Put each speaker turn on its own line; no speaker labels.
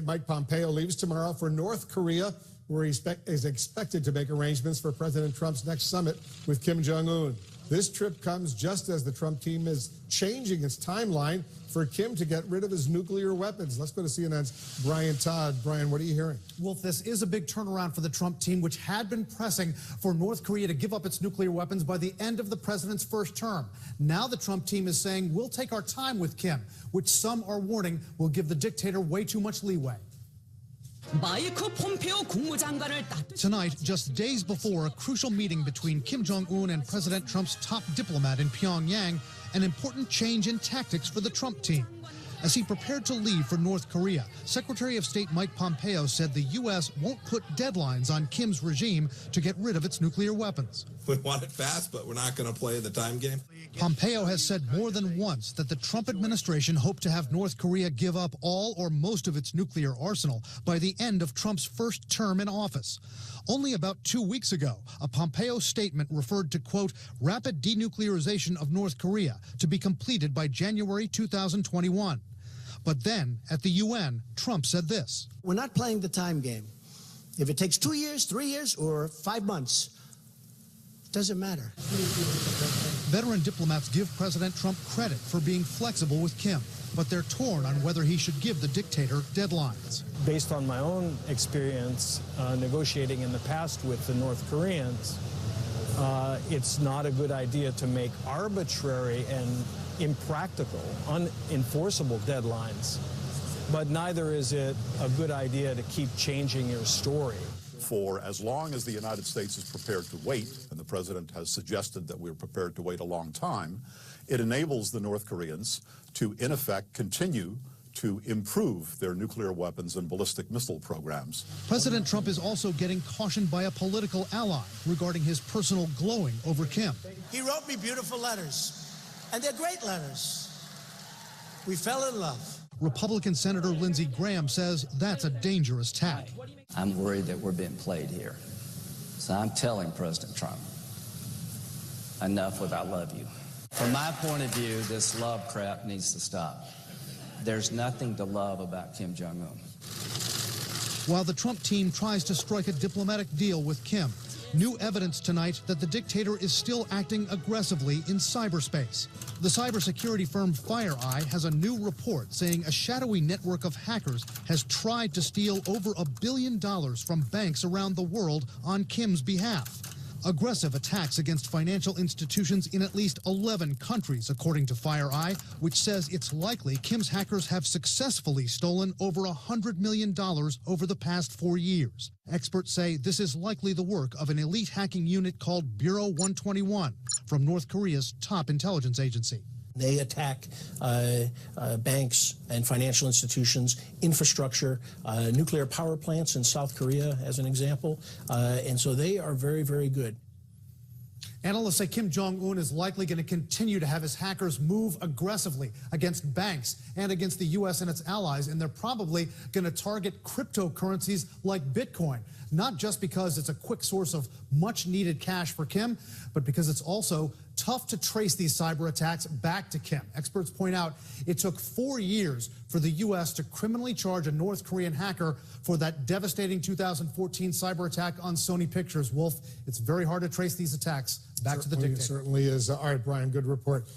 Mike Pompeo leaves tomorrow for North Korea, where he is expected to make arrangements for President Trump's next summit with Kim Jong-un. This trip comes just as the Trump team is changing its timeline for Kim to get rid of his nuclear weapons. Let's go to CNN's Brian Todd. Brian, what are you hearing?
Wolf, this is a big turnaround for the Trump team, which had been pressing for North Korea to give up its nuclear weapons by the end of the president's first term. Now the Trump team is saying, we'll take our time with Kim, which some are warning will give the dictator way too much leeway.
Tonight, just days before a crucial meeting between Kim Jong-un and President Trump's top diplomat in Pyongyang, an important change in tactics for the Trump team. As he prepared to leave for North Korea, Secretary of State Mike Pompeo said the U.S. won't put deadlines on Kim's regime to get rid of its nuclear weapons.
We want it fast, but we're not going to play the time game.
Pompeo has said more than once that the Trump administration hoped to have North Korea give up all or most of its nuclear arsenal by the end of Trump's first term in office. Only about 2 weeks ago, a Pompeo statement referred to, quote, rapid denuclearization of North Korea to be completed by January 2021. But then, at the UN, Trump said this.
We're not playing the time game. If it takes 2 years, 3 years, or 5 months, it doesn't matter.
Veteran diplomats give President Trump credit for being flexible with Kim, but they're torn on whether he should give the dictator deadlines.
Based on my own experience negotiating in the past with the North Koreans, it's not a good idea to make arbitrary and impractical, unenforceable deadlines, but neither is it a good idea to keep changing your story.
For as long as the United States is prepared to wait, and the president has suggested that we're prepared to wait a long time, it enables the North Koreans to, in effect, continue to improve their nuclear weapons and ballistic missile programs.
President Trump is also getting cautioned by a political ally regarding his personal glowing over Kim.
He wrote me beautiful letters, and they're great letters. We fell in love.
Republican Senator Lindsey Graham says that's a dangerous tack.
I'm worried that we're being played here. So I'm telling President Trump, enough with I love you. From my point of view, this love crap needs to stop. There's nothing to love about Kim Jong-un.
While the Trump team tries to strike a diplomatic deal with Kim, new evidence tonight that the dictator is still acting aggressively in cyberspace. The cybersecurity firm FireEye has a new report saying a shadowy network of hackers has tried to steal over $1 billion from banks around the world on Kim's behalf. Aggressive attacks against financial institutions in at least 11 countries, according to FireEye, which says it's likely Kim's hackers have successfully stolen over $100 million over the past 4 years. Experts say this is likely the work of an elite hacking unit called Bureau 121 from North Korea's top intelligence agency.
They attack banks and financial institutions, infrastructure, nuclear power plants in South Korea, as an example. And so they are very, very good.
Analysts say Kim Jong-un is likely going to continue to have his hackers move aggressively against banks and against the U.S. and its allies, and they're probably going to target cryptocurrencies like Bitcoin, not just because it's a quick source of much-needed cash for Kim, but because it's also tough to trace these cyber attacks back to Kim. Experts point out it took 4 years for the U.S. to criminally charge a North Korean hacker for that devastating 2014 cyber attack on Sony Pictures. Wolf, it's very hard to trace these attacks back to the dictator.
It certainly is. All right, Brian, good report.